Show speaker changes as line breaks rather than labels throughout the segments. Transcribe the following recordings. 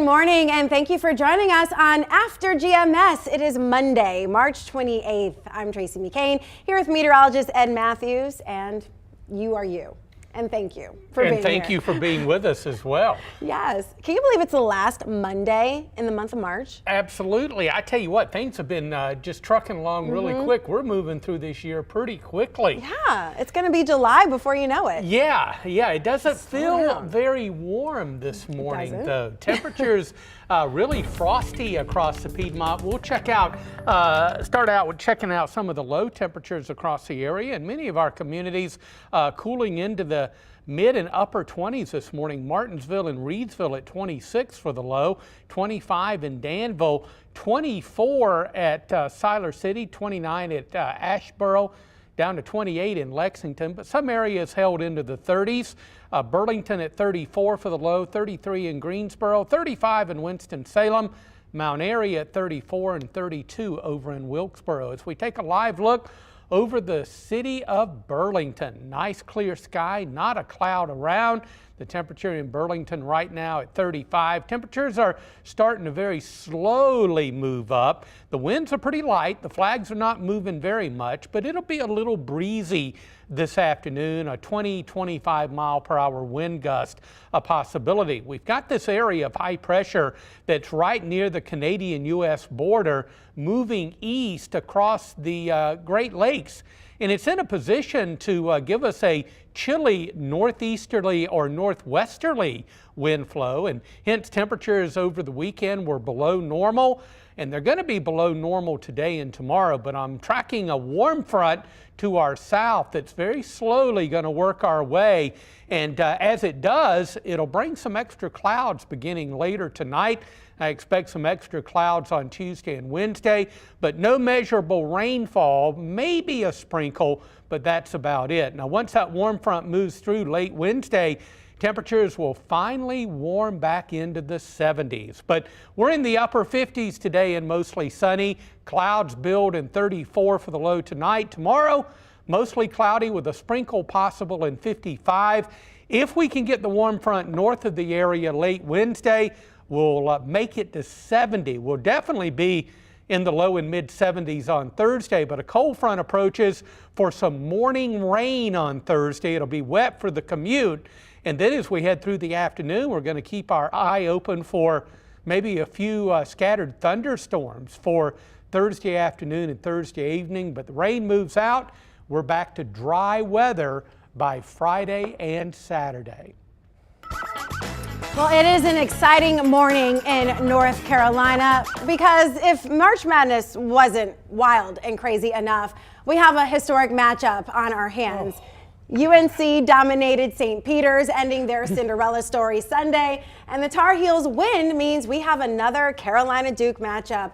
morning, and thank you for joining us on After GMS. It is Monday, March 28th. I'm Tracy McCain, here with meteorologist Ed Matthews, and you are you. And thank you for being here.
And thank you for being with us as well.
Yes. Can you believe it's the last Monday in the month of March?
Absolutely. I tell you what, things have been just trucking along really quick. We're moving through this year pretty quickly.
Yeah, it's going to be July before you know it.
Yeah. It doesn't feel very warm this morning, though. Temperatures really frosty across the Piedmont. We'll start out with checking out some of the low temperatures across the area, and many of our communities cooling into the mid and upper 20s this morning. Martinsville and Reedsville at 26 for the low, 25 in Danville, 24 at Siler City, 29 at Asheboro, down to 28 in Lexington, but some areas held into the 30s. Burlington at 34 for the low, 33 in Greensboro, 35 in Winston-Salem, Mount Airy at 34 and 32 over in Wilkesboro. As we take a live look over the city of Burlington, nice clear sky, not a cloud around. The temperature in Burlington right now at 35. Temperatures are starting to very slowly move up. The winds are pretty light. The flags are not moving very much, but it'll be a little breezy this afternoon, a 20-25 mile per hour wind gust a possibility. We've got this area of high pressure that's right near the Canadian-U.S. border moving east across the Great Lakes. And it's in a position to give us a chilly northeasterly or northwesterly wind flow, and hence temperatures over the weekend were below normal, and they're going to be below normal today and tomorrow. But I'm tracking a warm front to our south that's very slowly going to work our way, and as it does, it'll bring some extra clouds beginning later tonight. I expect some extra clouds on Tuesday and Wednesday, but no measurable rainfall, maybe a sprinkle, but that's about it. Now, once that warm front moves through late Wednesday, temperatures will finally warm back into the 70s. But we're in the upper 50s today and mostly sunny. Clouds build in 34 for the low tonight. Tomorrow, mostly cloudy with a sprinkle possible in 55. If we can get the warm front north of the area late Wednesday, we'll make it to 70. We'll definitely be in the low and mid 70s on Thursday, but a cold front approaches for some morning rain on Thursday. It'll be wet for the commute. And then as we head through the afternoon, we're going to keep our eye open for maybe a few scattered thunderstorms for Thursday afternoon and Thursday evening. But the rain moves out. We're back to dry weather by Friday and Saturday.
Well, it is an exciting morning in North Carolina because if March Madness wasn't wild and crazy enough, we have a historic matchup on our hands. UNC dominated St. Peter's, ending their Cinderella story Sunday, and the Tar Heels win means we have another Carolina-Duke matchup.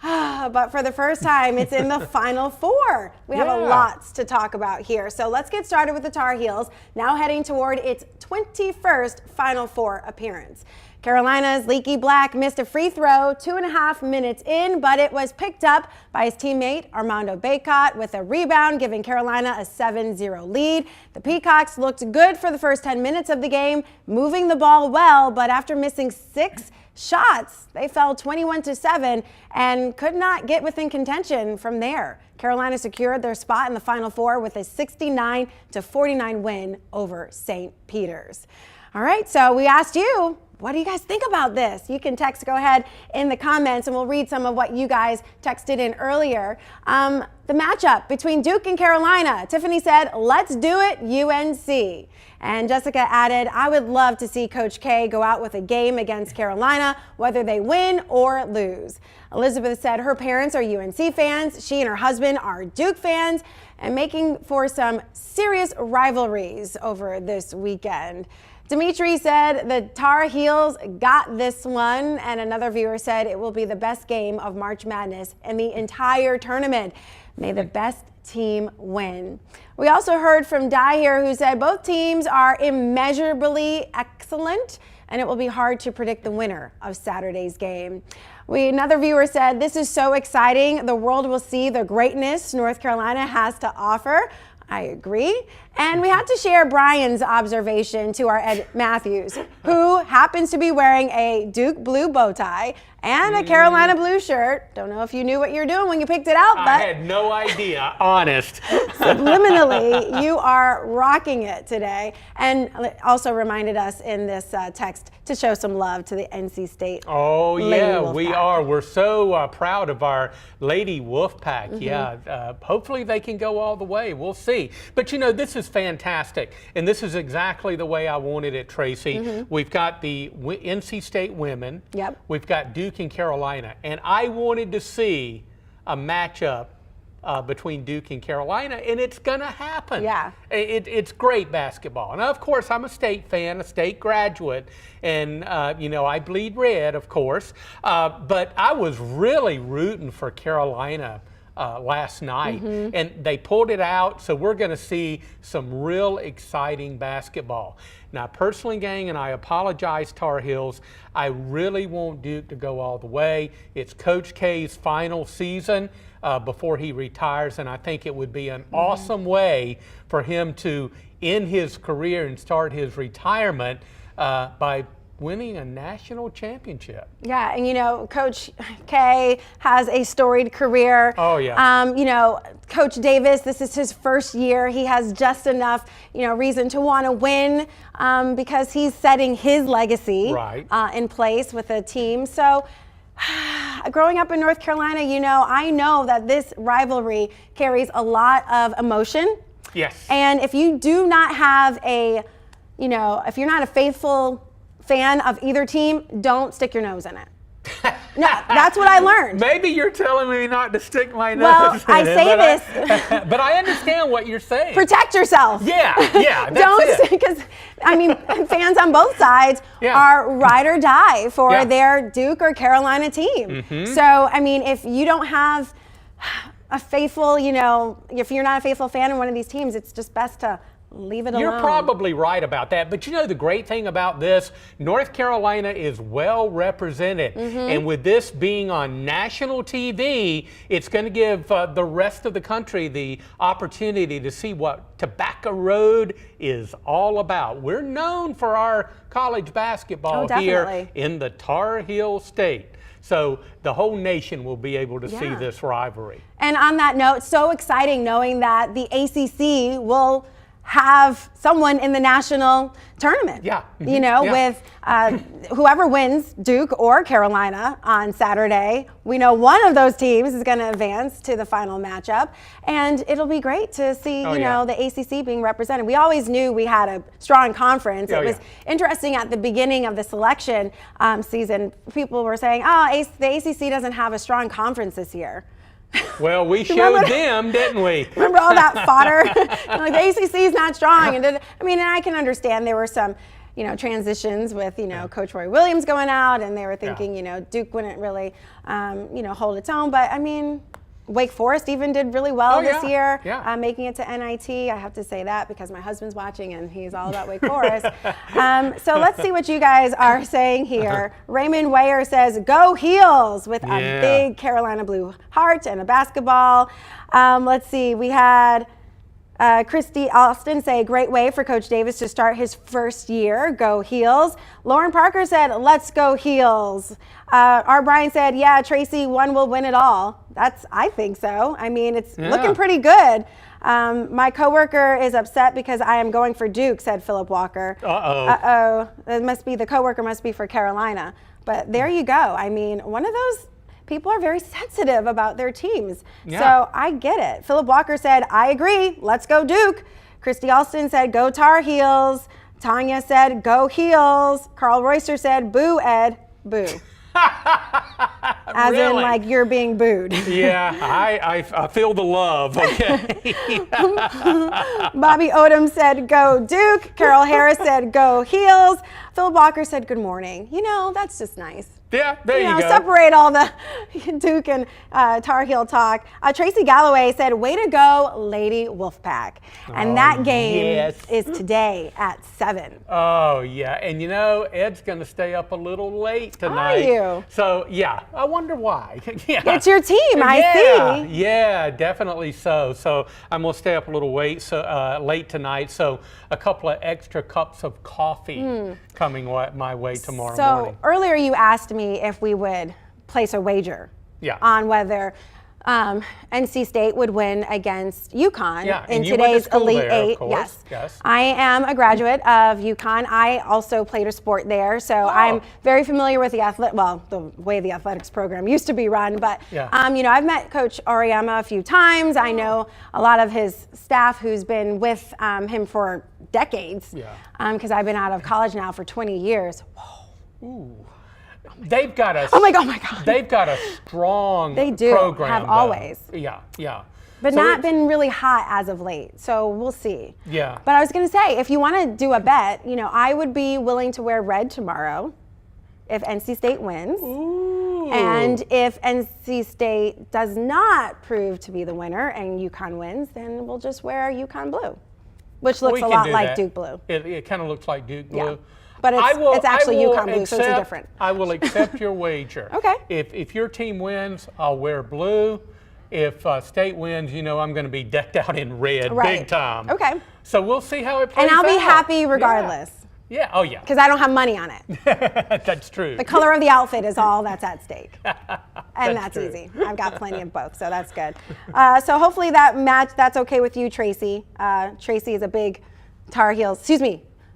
But for the first time, it's in the Final Four. We have lots to talk about here. So let's get started with the Tar Heels, now heading toward its 21st Final Four appearance. Carolina's Leaky Black missed a free throw 2.5 minutes in, but it was picked up by his teammate Armando Bacot with a rebound, giving Carolina a 7-0 lead. The Peacocks looked good for the first 10 minutes of the game, moving the ball well, but after missing 6 shots, they fell 21-7 and could not get within contention from there. Carolina secured their spot in the Final Four with a 69-49 win over St. Peter's. All right, so we asked you, what do you guys think about this? You can text, go ahead in the comments, and we'll read some of what you guys texted in earlier. The matchup between Duke and Carolina. Tiffany said, let's do it, UNC. And Jessica added, I would love to see Coach K go out with a game against Carolina, whether they win or lose. Elizabeth said her parents are UNC fans. She and her husband are Duke fans, and making for some serious rivalries over this weekend. Dimitri said the Tar Heels got this one, and another viewer said it will be the best game of March Madness in the entire tournament. May the best team win. We also heard from Di here, who said both teams are immeasurably excellent, and it will be hard to predict the winner of Saturday's game. Another viewer said, this is so exciting. The world will see the greatness North Carolina has to offer. I agree. And we had to share Brian's observation to our Ed Matthews, who happens to be wearing a Duke blue bow tie and a Carolina blue shirt. Don't know if you knew what you were doing when you picked it out, but
I had no idea, honest.
Subliminally, you are rocking it today. And also reminded us in this text to show some love to the NC State.
Oh, yeah,
Wolfpack.
we are. We're so proud of our Lady Wolfpack. Yeah, hopefully they can go all the way. We'll see. But, you know, this is fantastic. And this is exactly the way I wanted it, Tracy. We've got the NC State women.
Yep.
We've got Duke and Carolina. And I wanted to see a matchup between Duke and Carolina, and it's going to happen.
Yeah.
It's great basketball. And, of course, I'm a State fan, a State graduate, and, you know, I bleed red, of course. But I was really rooting for Carolina last night, and they pulled it out, so we're going to see some real exciting basketball. Now, personally, gang, and I apologize, Tar Heels, I really want Duke to go all the way. It's Coach K's final season before he retires, and I think it would be an awesome way for him to end his career and start his retirement by winning a national championship.
Yeah, and you know, Coach K has a storied career.
Oh, yeah.
You know, Coach Davis, this is his first year. He has just enough, you know, reason to want to win because he's setting his legacy in place with a team. So, growing up in North Carolina, you know, I know that this rivalry carries a lot of emotion.
Yes.
And if you do not have a, you know, if you're not a faithful fan of either team, don't stick your nose in it. No, that's what I learned.
Maybe you're telling me not to stick my nose
well,
in it.
I say this.
But I understand what you're saying.
Protect yourself.
Yeah, that's
don't, because, I mean, fans on both sides are ride or die for their Duke or Carolina team. So, I mean, if you don't have a faithful, you know, if you're not a faithful fan in one of these teams, it's just best to leave it alone.
You're probably right about that. But you know, the great thing about this, North Carolina is well represented. And with this being on national TV, it's going to give the rest of the country the opportunity to see what Tobacco Road is all about. We're known for our college basketball here in the Tar Heel State. So the whole nation will be able to see this rivalry.
And on that note, so exciting knowing that the ACC will have someone in the national tournament. You know, with whoever wins, Duke or Carolina on Saturday. We know one of those teams is going to advance to the final matchup, and it'll be great to see, you know, the ACC being represented. We always knew we had a strong conference. It was interesting at the beginning of the selection season. People were saying, oh, the ACC doesn't have a strong conference this year.
Well, we showed them, didn't we?
Remember all that fodder? Like, the ACC is not strong. And I mean, and I can understand there were some, you know, transitions with, you know, Coach Roy Williams going out, and they were thinking, you know, Duke wouldn't really, you know, hold its own. But I mean, Wake Forest even did really well this year, making it to NIT. I have to say that because my husband's watching and he's all about Wake Forest. So let's see what you guys are saying here. Raymond Wayer says, go Heels, with a big Carolina blue heart and a basketball. Let's see, we had Christy Austin say, great way for Coach Davis to start his first year. Go Heels. Lauren Parker said, let's go Heels. R. Bryan said, yeah, Tracy, one will win it all. I think so. I mean, it's looking pretty good. My coworker is upset because I am going for Duke, said Philip Walker. It must be, the coworker must be for Carolina. But there you go. I mean, one of those people are very sensitive about their teams. So I get it. Philip Walker said, I agree. Let's go Duke. Christy Alston said, go Tar Heels. Tanya said, go Heels. Carl Royster said, boo, Ed. Boo. As in, like, you're being booed.
Yeah, I feel the love, okay.
Bobby Odom said, go Duke. Carol Harris said, go Heels. Philip Walker said, good morning. You know, that's just nice.
Yeah, there you go.
Separate all the Duke and Tar Heel talk. Tracy Galloway said, way to go, Lady Wolfpack. And that game is today at 7.
Oh, yeah. And Ed's going to stay up a little late tonight.
Are you?
So, yeah, I wonder why. Yeah.
It's your team, I see.
Yeah, definitely so. So I'm going to stay up a little late tonight. So a couple of extra cups of coffee coming my way tomorrow morning.
So earlier you asked me if we would place a wager on whether NC State would win against UConn in today's Elite Eight. Yes. I am a graduate of UConn. I also played a sport there, so I'm very familiar with the way the athletics program used to be run. But I've met Coach Auriemma a few times. I know a lot of his staff who's been with him for decades. Because I've been out of college now for 20 years. Whoa.
Ooh. They've got a
my God.
They've got a strong
they do
program.
Have always.
Yeah.
But so not been really hot as of late. So we'll see.
Yeah.
But I was going to say, if you want to do a bet, I would be willing to wear red tomorrow if NC State wins.
Ooh.
And if NC State does not prove to be the winner and UConn wins, then we'll just wear UConn blue, which looks a lot like Duke blue.
It kind of looks like Duke blue.
Yeah. But it's actually UConn blue, so it's different.
I will accept your wager.
Okay.
If your team wins, I'll wear blue. If State wins, I'm going to be decked out in red, big time.
Okay.
So we'll see how it plays out.
And I'll be happy regardless.
Yeah. Oh, yeah.
Because I don't have money on it.
That's true.
The color of the outfit is all that's at stake. And that's easy. I've got plenty of both, so that's good. So hopefully that's okay with you, Tracy. Tracy is a big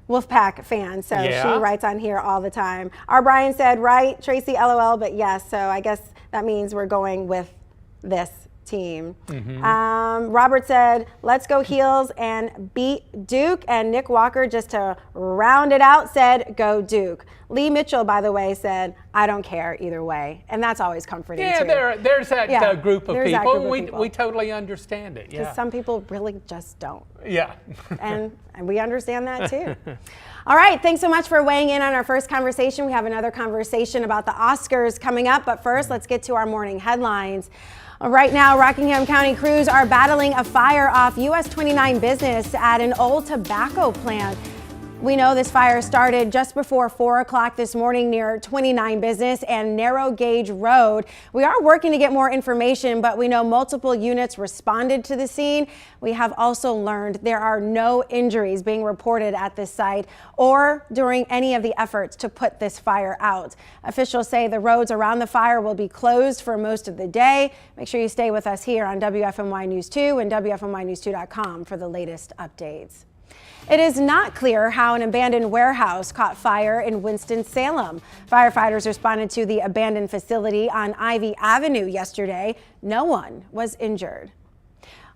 Wolfpack fan, so she writes on here all the time. Our Brian said, right, Tracy, LOL, but yes, so I guess that means we're going with this team. Robert said, let's go Heels and beat Duke, and Nick Walker, just to round it out, said, go Duke. Lee Mitchell, by the way, said, I don't care either way, and that's always comforting too.
There's that group of people. We totally understand it.
Because some people really just don't.
Yeah.
and we understand that too. All right, thanks so much for weighing in on our first conversation. We have another conversation about the Oscars coming up, but first, let's get to our morning headlines. Right now, Rockingham County crews are battling a fire off US 29 business at an old tobacco plant. We know this fire started just before 4 o'clock this morning near 29 Business and Narrow Gauge Road. We are working to get more information, but we know multiple units responded to the scene. We have also learned there are no injuries being reported at this site or during any of the efforts to put this fire out. Officials say the roads around the fire will be closed for most of the day. Make sure you stay with us here on WFMY News 2 and WFMYnews2.com for the latest updates. It is not clear how an abandoned warehouse caught fire in Winston-Salem. Firefighters responded to the abandoned facility on Ivy Avenue yesterday. No one was injured.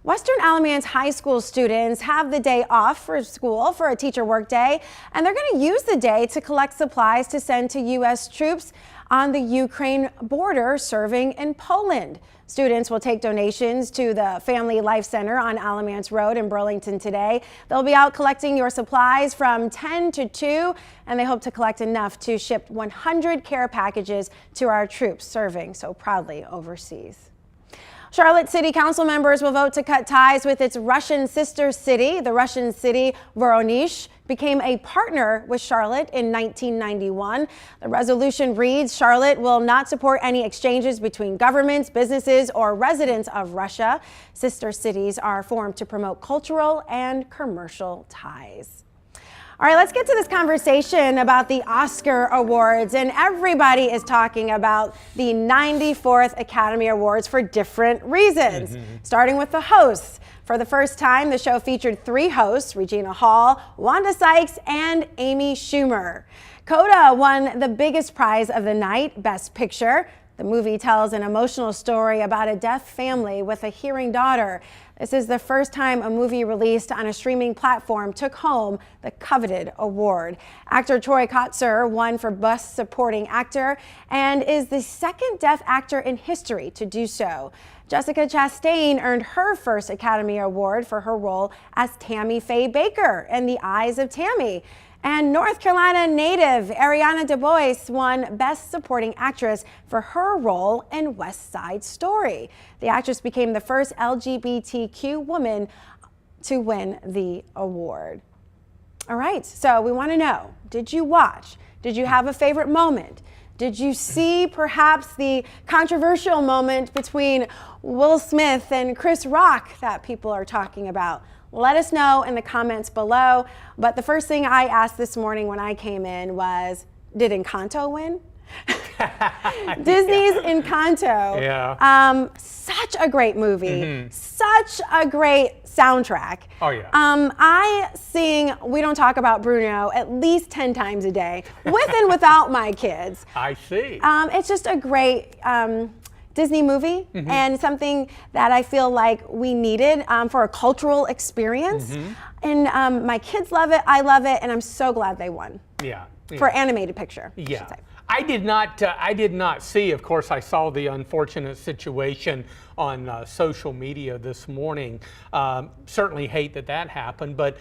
Western Alamance High School students have the day off for school for a teacher work day, and they're going to use the day to collect supplies to send to U.S. troops on the Ukraine border serving in Poland. Students will take donations to the Family Life Center on Alamance Road in Burlington today. They'll be out collecting your supplies from 10 to 2, and they hope to collect enough to ship 100 care packages to our troops serving so proudly overseas. Charlotte City Council members will vote to cut ties with its Russian sister city. The Russian city, Voronezh, became a partner with Charlotte in 1991. The resolution reads, Charlotte will not support any exchanges between governments, businesses, or residents of Russia. Sister cities are formed to promote cultural and commercial ties. All right, let's get to this conversation about the Oscar Awards, and everybody is talking about the 94th Academy Awards for different reasons, starting with the hosts. For the first time, the show featured 3 hosts, Regina Hall, Wanda Sykes, and Amy Schumer. CODA won the biggest prize of the night, Best Picture. The movie tells an emotional story about a deaf family with a hearing daughter. This is the first time a movie released on a streaming platform took home the coveted award. Actor Troy Kotsur won for Best Supporting Actor and is the second deaf actor in history to do so. Jessica Chastain earned her first Academy Award for her role as Tammy Faye Baker in The Eyes of Tammy. And North Carolina native Ariana DeBose won Best Supporting Actress for her role in West Side Story. The actress became the first LGBTQ woman to win the award. All right, so we want to know, did you watch? Did you have a favorite moment? Did you see perhaps the controversial moment between Will Smith and Chris Rock that people are talking about? Let us know in the comments below. But the first thing I asked this morning when I came in was, did Encanto win? Disney's Encanto.
Yeah.
Such a great movie. Such a great soundtrack.
Oh, yeah.
I sing We Don't Talk About Bruno at least 10 times a day, with and without my kids.
I see.
It's just a great Disney movie and something that I feel like we needed for a cultural experience. And my kids love it, I love it, and I'm so glad they won.
Yeah.
For animated picture.
Yeah. I did not see, of course, I saw the unfortunate situation on social media this morning. Certainly hate that happened, but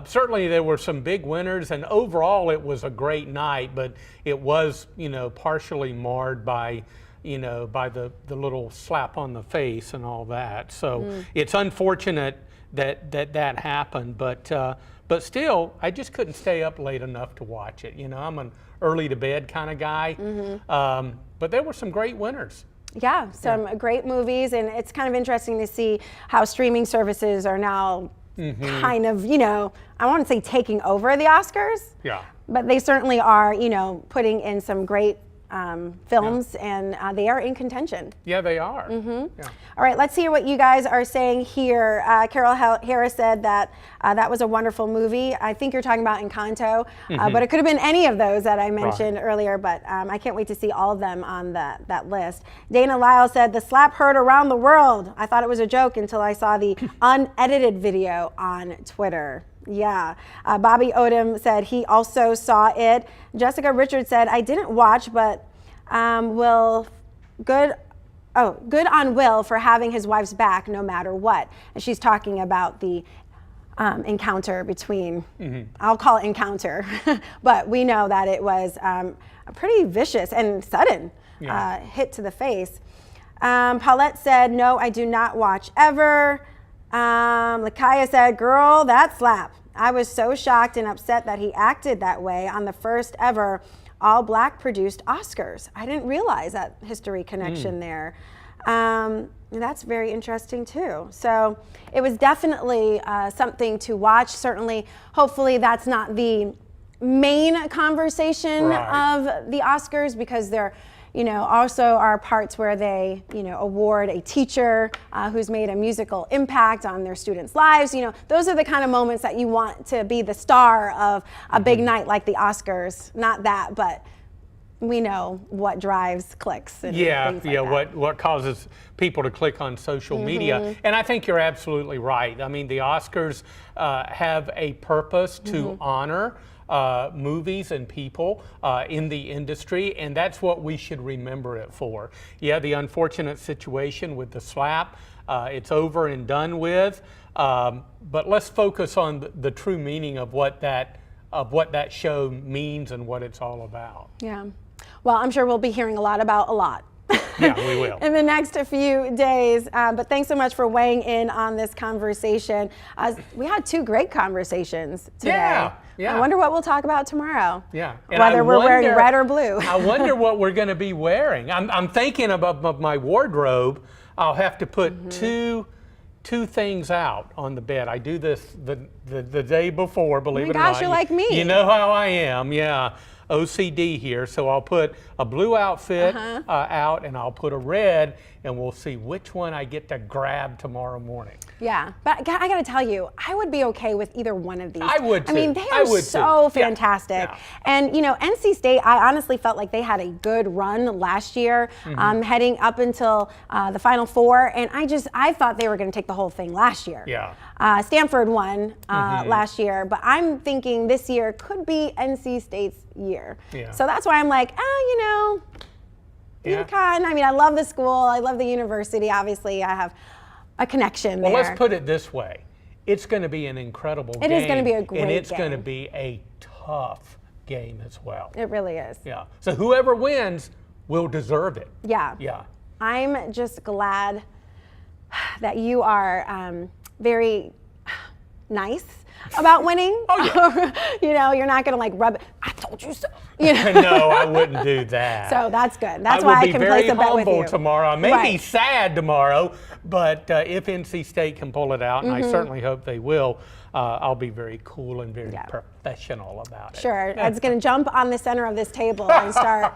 certainly there were some big winners, and overall it was a great night, but it was, partially marred by by the little slap on the face and all that. So it's unfortunate that happened, but still, I just couldn't stay up late enough to watch it. I'm an early to bed kind of guy, but there were some great winners.
Yeah, some great movies, and it's kind of interesting to see how streaming services are now kind of, I won't say taking over the Oscars, but they certainly are, putting in some great films, and they are in contention.
Yeah, they are.
All right, let's hear what you guys are saying here. Carol Harris said that that was a wonderful movie. I think you're talking about Encanto, but it could have been any of those that I mentioned earlier, but I can't wait to see all of them on that list. Dana Lyle said, the slap heard around the world. I thought it was a joke until I saw the unedited video on Twitter. Yeah. Bobby Odom said he also saw it. Jessica Richards said, I didn't watch, but good on Will for having his wife's back no matter what. And she's talking about the encounter between, I'll call it encounter, but we know that it was a pretty vicious and sudden hit to the face. Paulette said, no, I do not watch ever. Lakaya said, girl, that slap. I was so shocked and upset that he acted that way on the first ever all Black produced Oscars. I didn't realize that history connection there. That's very interesting too. So it was definitely something to watch. Certainly, hopefully that's not the main conversation of the Oscars, because there also are parts where they, award a teacher who's made a musical impact on their students' lives. Those are the kind of moments that you want to be the star of a big night like the Oscars. Not that, but we know what drives clicks and things like that.
What causes people to click on social media. And I think you're absolutely right. I mean, the Oscars have a purpose to honor movies and people in the industry, and that's what we should remember it for. Yeah, the unfortunate situation with the slap, it's over and done with, but let's focus on the true meaning of what that show means and what it's all about.
Yeah, well, I'm sure we'll be hearing a lot about a lot.
Yeah, we will.
In the next few days. But thanks so much for weighing in on this conversation. We had two great conversations today. Yeah. I wonder what we'll talk about tomorrow.
Yeah.
And whether we're wearing red or blue.
I wonder what we're going to be wearing. I'm thinking about my wardrobe. I'll have to put two things out on the bed. I do this the day before, believe it or not.
Gosh, you're like me.
You know how I am, yeah. OCD here, so I'll put a blue outfit out, and I'll put a red, and we'll see which one I get to grab tomorrow morning.
Yeah, but I got to tell you, I would be okay with either one of these.
I would too.
I mean, they are so fantastic.
Yeah.
And, you know, NC State, I honestly felt like they had a good run last year, heading up until the Final Four. And I thought they were going to take the whole thing last year.
Yeah.
Stanford won last year, but I'm thinking this year could be NC State's year.
Yeah.
So that's why I'm like, you know, UConn. I mean, I love the school. I love the university. Obviously, I have a connection there.
Well, let's put it this way. It's going to be an incredible game.
It is going to be a great game.
And it's going to be a tough game as well.
It really is.
Yeah. So whoever wins will deserve it.
Yeah.
Yeah.
I'm just glad that you are very nice about winning.
Oh, yeah.
You know, you're not going to like rub it. I told you so. You know?
No, I wouldn't do that.
So that's good. That's why I can place a bet with you.
I will be very humble tomorrow. I may be
Right.
sad tomorrow, but if NC State can pull it out, and I certainly hope they will, I'll be very cool and very professional about it.
Sure. It's going to jump on the center of this table and start,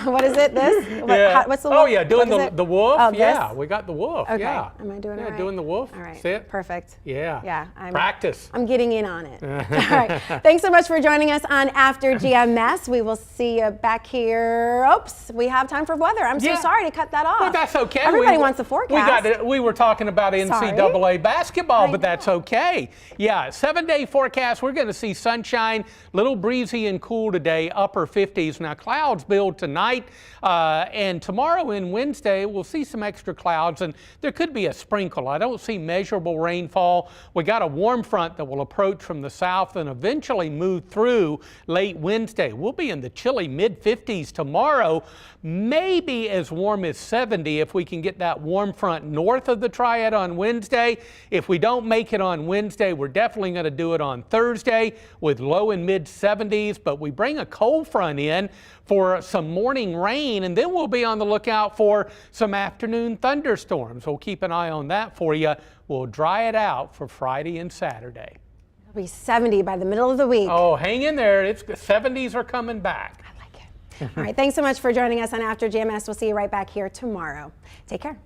what is it, this? What's the
Oh, yeah, doing the wolf.
Oh,
yeah,
this?
we got the wolf.
Okay.
Yeah.
Am I doing it right?
Doing the wolf.
All right.
Sit.
Perfect.
Yeah.
Yeah.
Practice.
I'm getting in on it. All right. Thanks so much for joining us on After GMS. We will see you back here. Oops, we have time for weather. I'm so sorry to cut that off.
Well, that's okay.
Everybody wants a forecast.
We were talking about NCAA basketball, but that's okay. Yeah, 7-day forecast. We're going to see sunshine, little breezy and cool today, upper 50s. Now, clouds build tonight, and tomorrow and Wednesday, we'll see some extra clouds, and there could be a sprinkle. I don't see measurable rainfall. We got a warm front that will approach from the south and eventually move through late Wednesday. We'll be in the chilly mid-50s tomorrow, maybe as warm as 70 if we can get that warm front north of the Triad on Wednesday. If we don't make it on Wednesday, we're definitely going to do it on Thursday with low and mid 70s, but we bring a cold front in for some morning rain, and then we'll be on the lookout for some afternoon thunderstorms. We'll keep an eye on that for you. We'll dry it out for Friday and Saturday.
It'll be 70 by the middle of the week.
Oh, hang in there. 70s are coming back.
I like it. All right, thanks so much for joining us on After GMS. We'll see you right back here tomorrow. Take care.